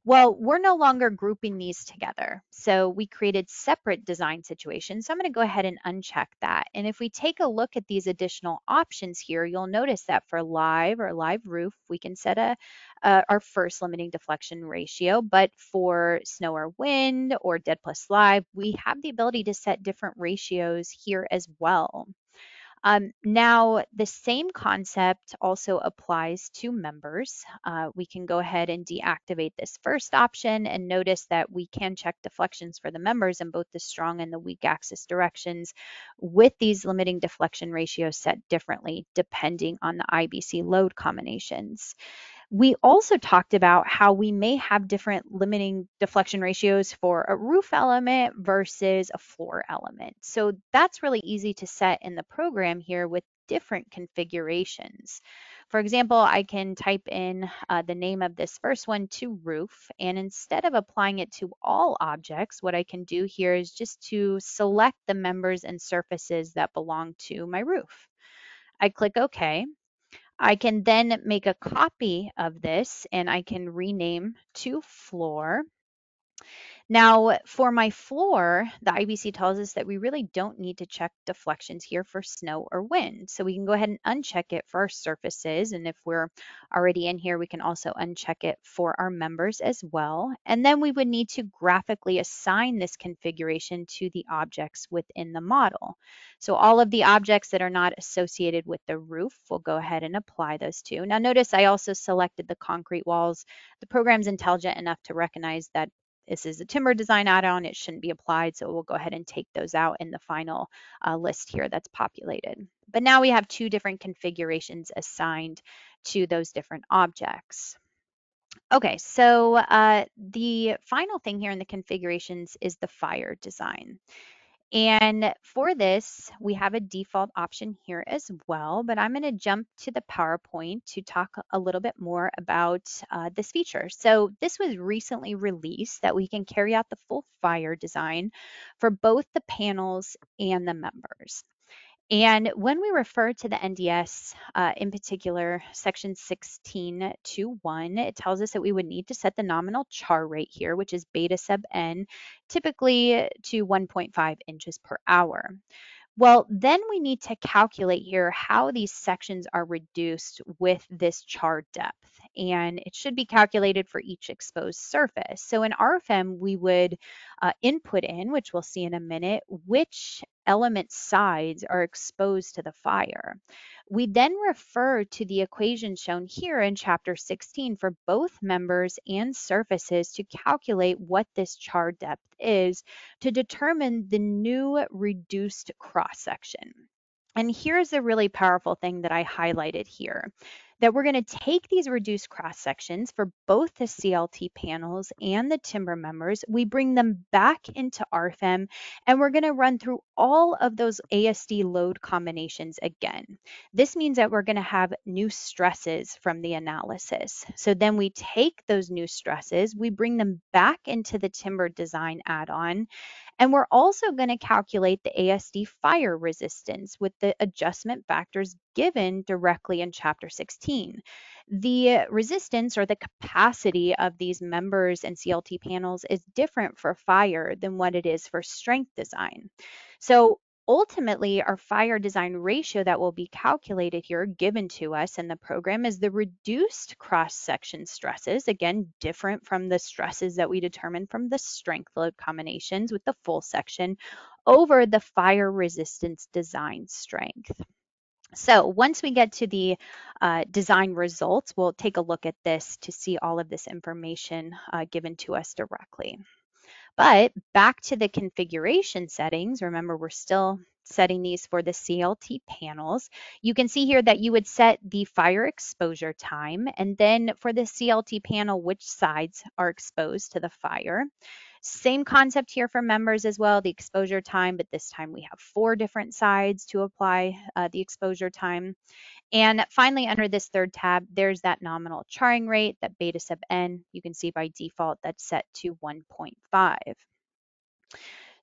Well, we're no longer grouping these together. So we created separate design situations. So I'm going to go ahead and uncheck that. And if we take a look at these additional options here, you'll notice that for live or live roof, we can set our first limiting deflection ratio. But for snow or wind or dead plus live, we have the ability to set different ratios here as well. Now, the same concept also applies to members. We can go ahead and deactivate this first option and notice that we can check deflections for the members in both the strong and the weak axis directions with these limiting deflection ratios set differently depending on the IBC load combinations. We also talked about how we may have different limiting deflection ratios for a roof element versus a floor element. So that's really easy to set in the program here with different configurations. For example, I can type in the name of this first one to roof, and instead of applying it to all objects, what I can do here is just to select the members and surfaces that belong to my roof. I click OK. I can then make a copy of this and I can rename to floor. Now, for my floor, the IBC tells us that we really don't need to check deflections here for snow or wind. So we can go ahead and uncheck it for our surfaces. And if we're already in here, we can also uncheck it for our members as well. And then we would need to graphically assign this configuration to the objects within the model. So all of the objects that are not associated with the roof, we'll go ahead and apply those to. Now notice I also selected the concrete walls. The program's intelligent enough to recognize that this is a timber design add-on. It shouldn't be applied, so we'll go ahead and take those out in the final list here that's populated. But now we have two different configurations assigned to those different objects. Okay, so the final thing here in the configurations is the fire design. And for this, we have a default option here as well, but I'm going to jump to the PowerPoint to talk a little bit more about this feature. So this was recently released that we can carry out the full fire design for both the panels and the members. And when we refer to the NDS, in particular, section 16.2.1, it tells us that we would need to set the nominal char rate here, which is beta sub n, typically to 1.5 inches per hour. Well, then we need to calculate here how these sections are reduced with this char depth, and it should be calculated for each exposed surface. So in RFEM, we would input in, which we'll see in a minute, which element sides are exposed to the fire. We then refer to the equation shown here in chapter 16 for both members and surfaces to calculate what this char depth is to determine the new reduced cross section. And here's a really powerful thing that I highlighted here, that we're going to take these reduced cross sections for both the CLT panels and the timber members. We bring them back into RFEM, and we're going to run through all of those ASD load combinations again. This means that we're going to have new stresses from the analysis. So then we take those new stresses, we bring them back into the timber design add-on, and we're also going to calculate the ASD fire resistance with the adjustment factors given directly in Chapter 16. The resistance or the capacity of these members and CLT panels is different for fire than what it is for strength design. So ultimately, our fire design ratio that will be calculated here, given to us in the program, is the reduced cross-section stresses, again, different from the stresses that we determined from the strength load combinations with the full section, over the fire resistance design strength. So once we get to the design results, we'll take a look at this to see all of this information given to us directly. But back to the configuration settings, remember we're still setting these for the CLT panels. You can see here that you would set the fire exposure time, and then for the CLT panel, which sides are exposed to the fire. Same concept here for members as well, the exposure time, but this time we have 4 different sides to apply the exposure time. And finally, under this third tab, there's that nominal charring rate, that beta sub n. You can see by default that's set to 1.5.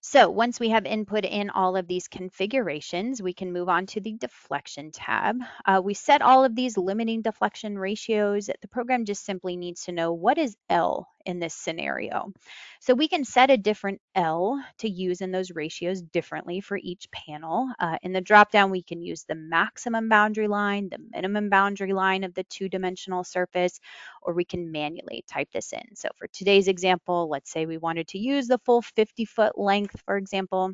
So once we have input in all of these configurations, we can move on to the deflection tab. We set all of these limiting deflection ratios. The program just simply needs to know what is L in this scenario. So we can set a different L to use in those ratios differently for each panel. In the dropdown, we can use the maximum boundary line, the minimum boundary line of the two-dimensional surface, or we can manually type this in. So for today's example, let's say we wanted to use the full 50-foot length, for example,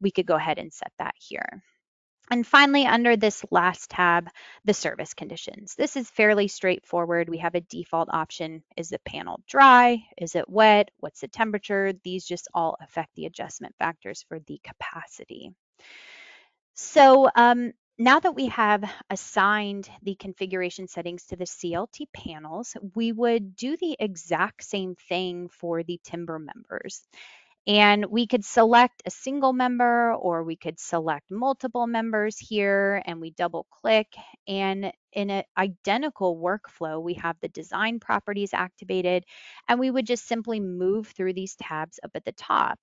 we could go ahead and set that here. And finally, under this last tab, the service conditions. This is fairly straightforward. We have a default option. Is the panel dry? Is it wet? What's the temperature? These just all affect the adjustment factors for the capacity. So now that we have assigned the configuration settings to the CLT panels, we would do the exact same thing for the timber members. And we could select a single member, or we could select multiple members here, and we double click. And in an identical workflow, we have the design properties activated, and we would just simply move through these tabs up at the top.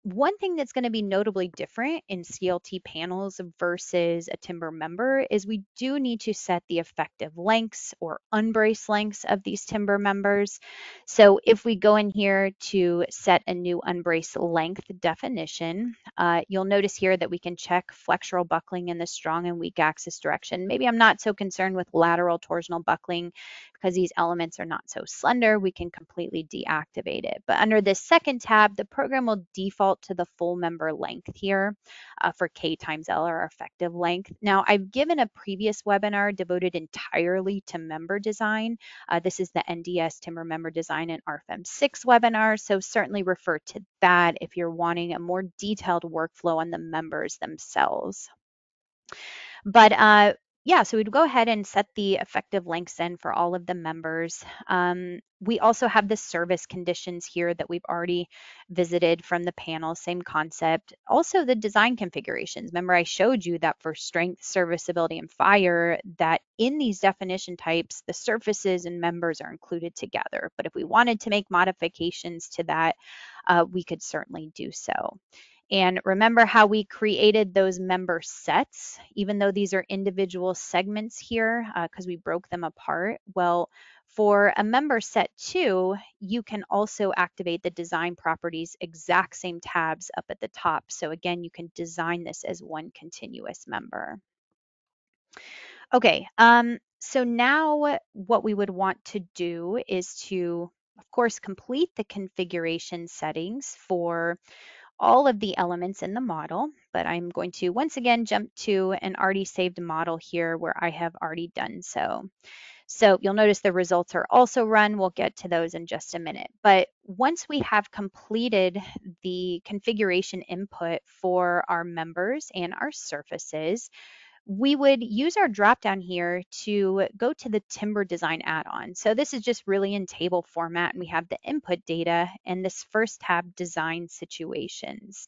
One thing that's going to be notably different in CLT panels versus a timber member is we do need to set the effective lengths or unbraced lengths of these timber members. So if we go in here to set a new unbraced length definition, you'll notice here that we can check flexural buckling in the strong and weak axis direction. Maybe I'm not so concerned with lateral torsional buckling because these elements are not so slender, we can completely deactivate it. But under this second tab, the program will default to the full member length here for K times L, or effective length. Now, I've given a previous webinar devoted entirely to member design. This is the NDS Timber Member Design and RFEM 6 webinar, so certainly refer to that if you're wanting a more detailed workflow on the members themselves. But yeah, so we'd go ahead and set the effective lengths in for all of the members. We also have the service conditions here that we've already visited from the panel, same concept. Also the design configurations. Remember I showed you that for strength, serviceability, and fire, that in these definition types, the surfaces and members are included together. But if we wanted to make modifications to that, we could certainly do so. And remember how we created those member sets, even though these are individual segments here, because we broke them apart. Well, for a member set 2, you can also activate the design properties exact same tabs up at the top. So again, you can design this as one continuous member. Okay, so now what we would want to do is to, of course, complete the configuration settings for all of the elements in the model, but I'm going to once again jump to an already saved model here where I have already done so. So you'll notice the results are also run. We'll get to those in just a minute. But once we have completed the configuration input for our members and our surfaces, we would use our drop down here to go to the timber design add-on. So this is just really in table format, and we have the input data and this first tab, design situations.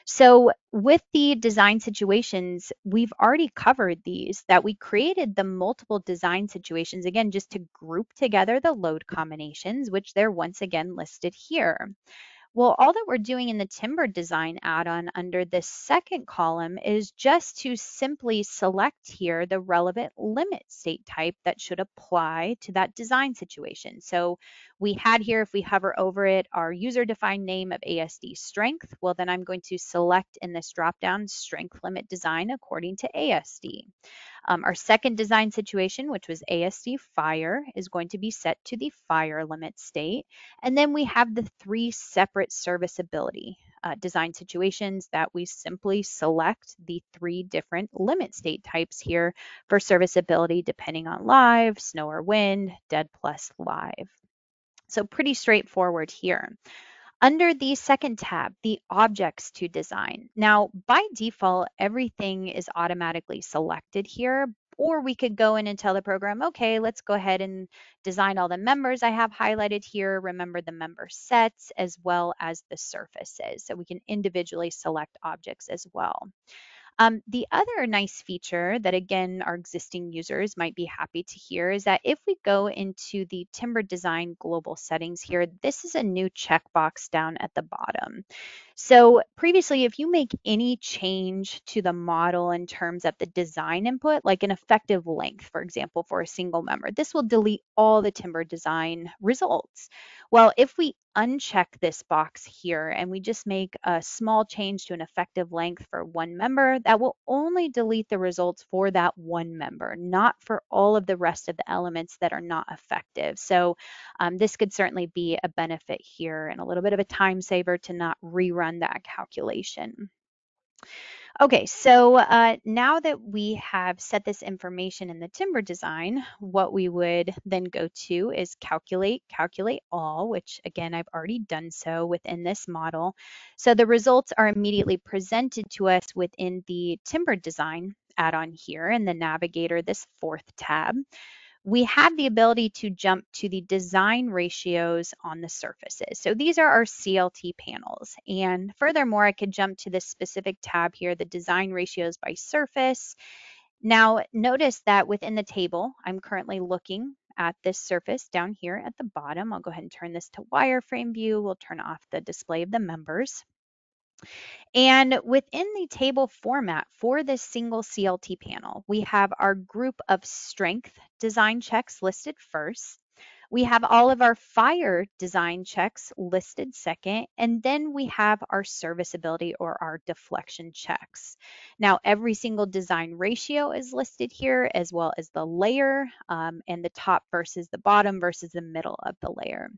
So with the design situations, we've already covered these, that we created the multiple design situations, again, just to group together the load combinations, which they're once again listed here. Well, all that we're doing in the timber design add-on under this second column is just to simply select here the relevant limit state type that should apply to that design situation. So we had here, if we hover over it, our user-defined name of ASD strength. Well, then I'm going to select in this drop-down strength limit design according to ASD. Our second design situation, which was ASD fire, is going to be set to the fire limit state. And then we have the 3 separate serviceability design situations that we simply select the 3 different limit state types here for serviceability depending on live, snow or wind, dead plus live. So pretty straightforward here. Under the second tab, the objects to design. Now, by default, everything is automatically selected here, or we could go in and tell the program, okay, let's go ahead and design all the members I have highlighted here. Remember the member sets as well as the surfaces. So we can individually select objects as well. The other nice feature that, again, our existing users might be happy to hear is that if we go into the timber design global settings here, this is a new checkbox down at the bottom. So previously, if you make any change to the model in terms of the design input, like an effective length, for example, for a single member, this will delete all the timber design results. Well, if we uncheck this box here and we just make a small change to an effective length for one member, that will only delete the results for that one member, not for all of the rest of the elements that are not effective. So this could certainly be a benefit here and a little bit of a time saver to not rerun that calculation. Okay, so now that we have set this information in the timber design, what we would then go to is calculate all, which again, I've already done so within this model. So the results are immediately presented to us within the timber design add-on here in the navigator, this 4th tab. We have the ability to jump to the design ratios on the surfaces. So these are our CLT panels. And furthermore, I could jump to this specific tab here, the design ratios by surface. Now, notice that within the table, I'm currently looking at this surface down here at the bottom. I'll go ahead and turn this to wireframe view. We'll turn off the display of the members. And within the table format for this single CLT panel, we have our group of strength design checks listed first. We have all of our fire design checks listed second, and then we have our serviceability or our deflection checks. Now, every single design ratio is listed here, as well as the layer and the top versus the bottom versus the middle of the layer.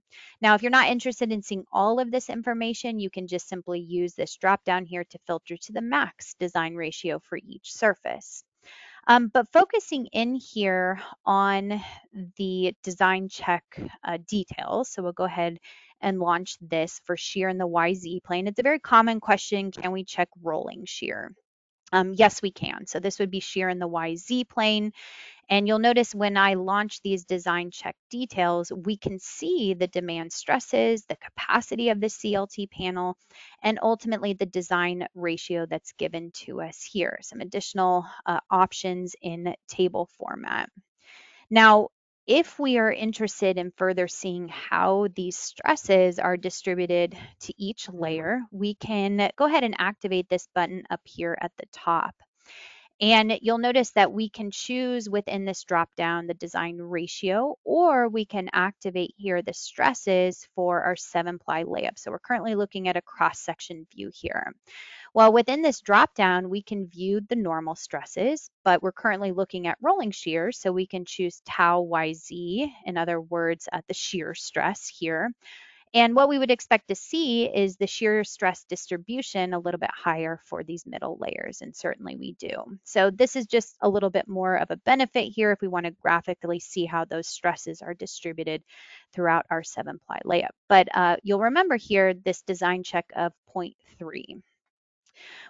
Now, if you're not interested in seeing all of this information, you can just simply use this drop down here to filter to the max design ratio for each surface. But focusing in here on the design check details, so we'll go ahead and launch this for shear in the YZ plane. It's a very common question, can we check rolling shear? Yes, we can. So this would be shear in the YZ plane. And you'll notice when I launch these design check details, we can see the demand stresses, the capacity of the CLT panel, and ultimately the design ratio that's given to us here. Some additional options in table format. Now, if we are interested in further seeing how these stresses are distributed to each layer, we can go ahead and activate this button up here at the top. And you'll notice that we can choose within this dropdown the design ratio, or we can activate here the stresses for our 7-ply layup. So we're currently looking at a cross-section view here. Well, within this dropdown, we can view the normal stresses, but we're currently looking at rolling shear, so we can choose tau YZ, in other words, the shear stress here. And what we would expect to see is the shear stress distribution a little bit higher for these middle layers, and certainly we do. So this is just a little bit more of a benefit here if we want to graphically see how those stresses are distributed throughout our 7-ply layup. But you'll remember here this design check of 0.3.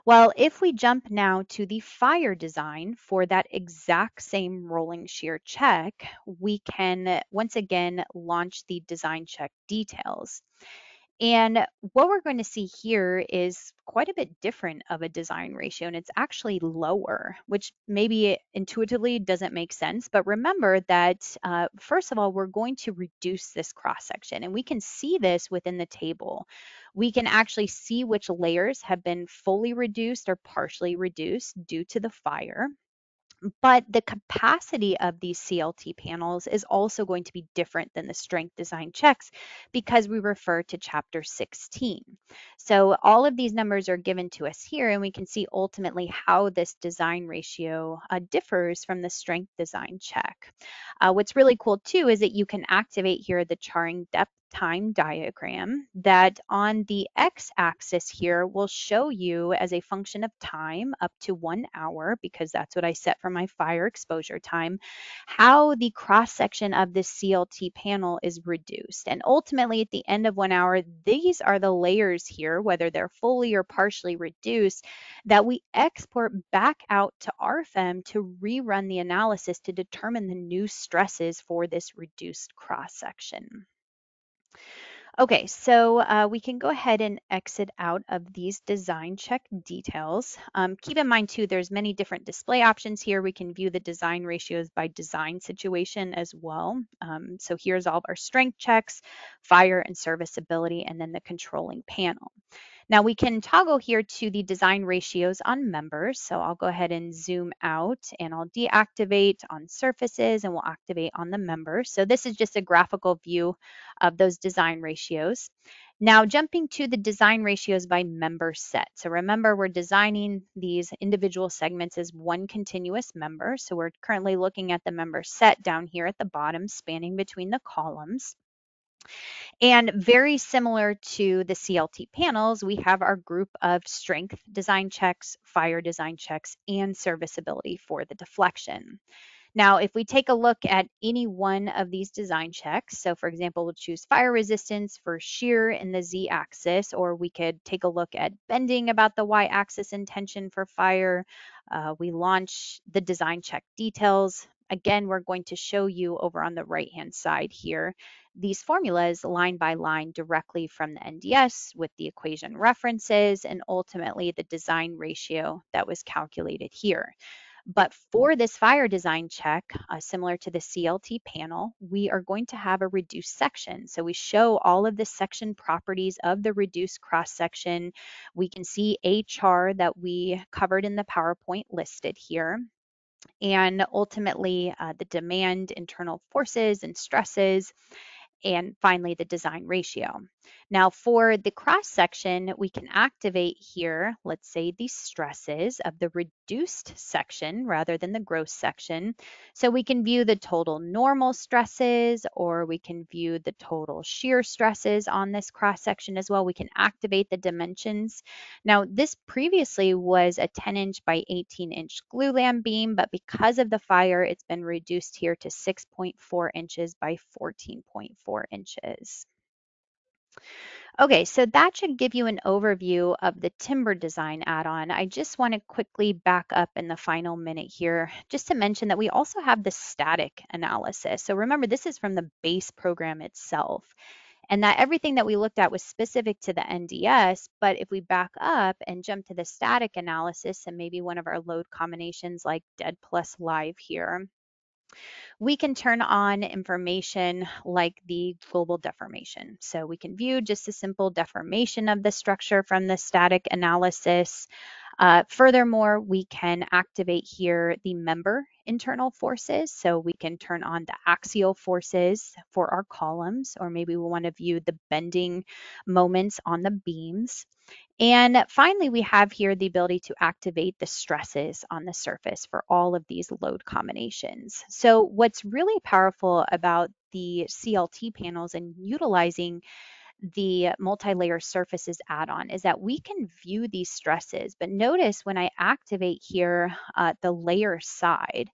Well, if we jump now to the fire design for that exact same rolling shear check, we can once again launch the design check details. And what we're going to see here is quite a bit different of a design ratio, and it's actually lower, which maybe intuitively doesn't make sense. But remember that, first of all, we're going to reduce this cross section, and we can see this within the table. We can actually see which layers have been fully reduced or partially reduced due to the fire. But the capacity of these CLT panels is also going to be different than the strength design checks because we refer to chapter 16. So all of these numbers are given to us here, and we can see ultimately how this design ratio differs from the strength design check. What's really cool too is that you can activate here the charring depth time diagram that on the x-axis here will show you as a function of time up to 1 hour, because that's what I set for my fire exposure time, how the cross section of this CLT panel is reduced. And ultimately at the end of 1 hour, these are the layers here, whether they're fully or partially reduced, that we export back out to RFEM to rerun the analysis to determine the new stresses for this reduced cross section. Okay, so we can go ahead and exit out of these design check details. Keep in mind too, there's many different display options here. We can view the design ratios by design situation as well. So here's all of our strength checks, fire and serviceability, and then the controlling panel. Now we can toggle here to the design ratios on members. So I'll go ahead and zoom out and I'll deactivate on surfaces and we'll activate on the members. So this is just a graphical view of those design ratios. Now jumping to the design ratios by member set. So remember, we're designing these individual segments as one continuous member. So we're currently looking at the member set down here at the bottom, spanning between the columns. And very similar to the CLT panels, we have our group of strength design checks, fire design checks, and serviceability for the deflection. Now, if we take a look at any one of these design checks, so for example, we'll choose fire resistance for shear in the z-axis, or we could take a look at bending about the y-axis and tension for fire. We launch the design check details. Again, we're going to show you over on the right-hand side here these formulas line by line directly from the NDS with the equation references and ultimately the design ratio that was calculated here. But for this fire design check, similar to the CLT panel, we are going to have a reduced section. So we show all of the section properties of the reduced cross section. We can see a char that we covered in the PowerPoint listed here. And ultimately, the demand, internal forces and stresses, and finally the design ratio. Now for the cross section, we can activate here, let's say the stresses of the reduced section rather than the gross section. So we can view the total normal stresses, or we can view the total shear stresses on this cross section as well. We can activate the dimensions. Now this previously was a 10-inch by 18-inch glulam beam, but because of the fire, it's been reduced here to 6.4 inches by 14.4 inches. Okay, so that should give you an overview of the timber design add-on. I just want to quickly back up in the final minute here just to mention that we also have the static analysis. So remember, this is from the base program itself, and that everything that we looked at was specific to the NDS. But if we back up and jump to the static analysis and maybe one of our load combinations like dead plus live here, we can turn on information like the global deformation. So we can view just a simple deformation of the structure from the static analysis. Furthermore, we can activate here the member internal forces. So we can turn on the axial forces for our columns, or maybe we want to view the bending moments on the beams. And finally, we have here the ability to activate the stresses on the surface for all of these load combinations. So what's really powerful about the CLT panels and utilizing the multi-layer surfaces add-on is that we can view these stresses. But notice when I activate here the layer side,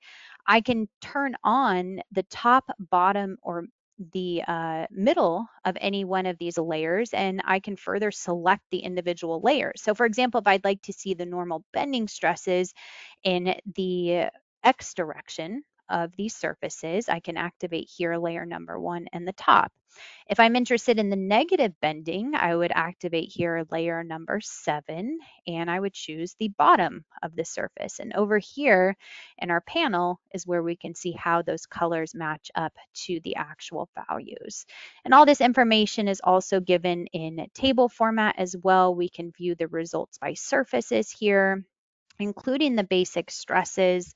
I can turn on the top, bottom, or the middle of any one of these layers, and I can further select the individual layers. So for example, if I'd like to see the normal bending stresses in the X direction of these surfaces, I can activate here layer number 1 and the top. If I'm interested in the negative bending, I would activate here layer number 7, and I would choose the bottom of the surface. And over here in our panel is where we can see how those colors match up to the actual values. And all this information is also given in table format as well. We can view the results by surfaces here, including the basic stresses.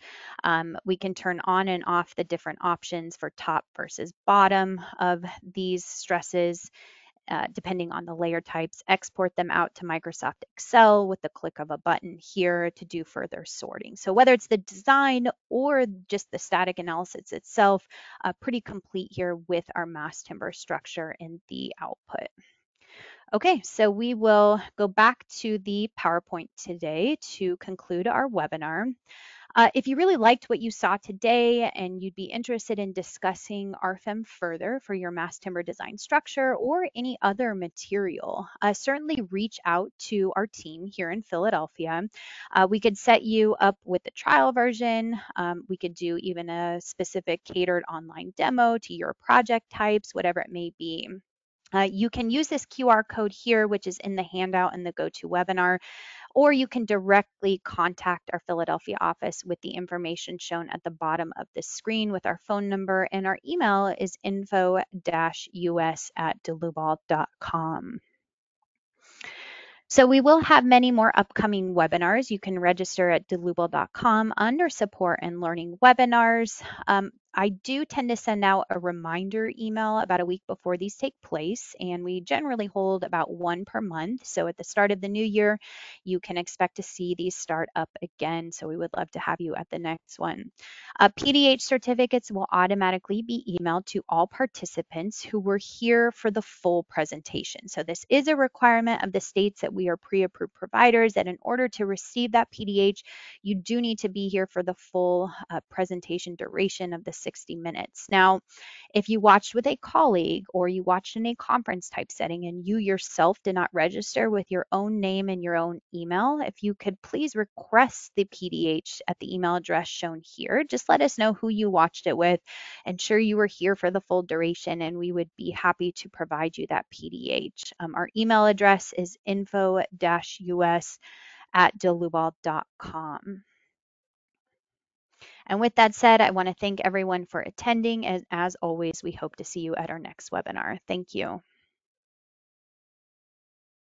We can turn on and off the different options for top versus bottom of these stresses, depending on the layer types, export them out to Microsoft Excel with the click of a button here to do further sorting. So whether it's the design or just the static analysis itself, pretty complete here with our mass timber structure in the output. Okay, so we will go back to the PowerPoint today to conclude our webinar. If you really liked what you saw today and you'd be interested in discussing RFEM further for your mass timber design structure or any other material, certainly reach out to our team here in Philadelphia. We could set you up with the trial version. We could do even a specific catered online demo to your project types, whatever it may be. You can use this QR code here, which is in the handout in the GoToWebinar, or you can directly contact our Philadelphia office with the information shown at the bottom of the screen with our phone number, and our email is info-us@delubal.com. So we will have many more upcoming webinars. You can register at delubal.com under support and learning webinars. I do tend to send out a reminder email about a week before these take place, and we generally hold about one per month. So at the start of the new year, you can expect to see these start up again. So we would love to have you at the next one. PDH certificates will automatically be emailed to all participants who were here for the full presentation. So this is a requirement of the states that we are pre-approved providers, that in order to receive that PDH, you do need to be here for the full presentation duration of the 60 minutes. Now, if you watched with a colleague or you watched in a conference type setting and you yourself did not register with your own name and your own email, if you could please request the PDH at the email address shown here. Just let us know who you watched it with, ensure you were here for the full duration, and we would be happy to provide you that PDH. Our email address is info-us@delubal.com. And with that said, I want to thank everyone for attending, and as always, we hope to see you at our next webinar. Thank you.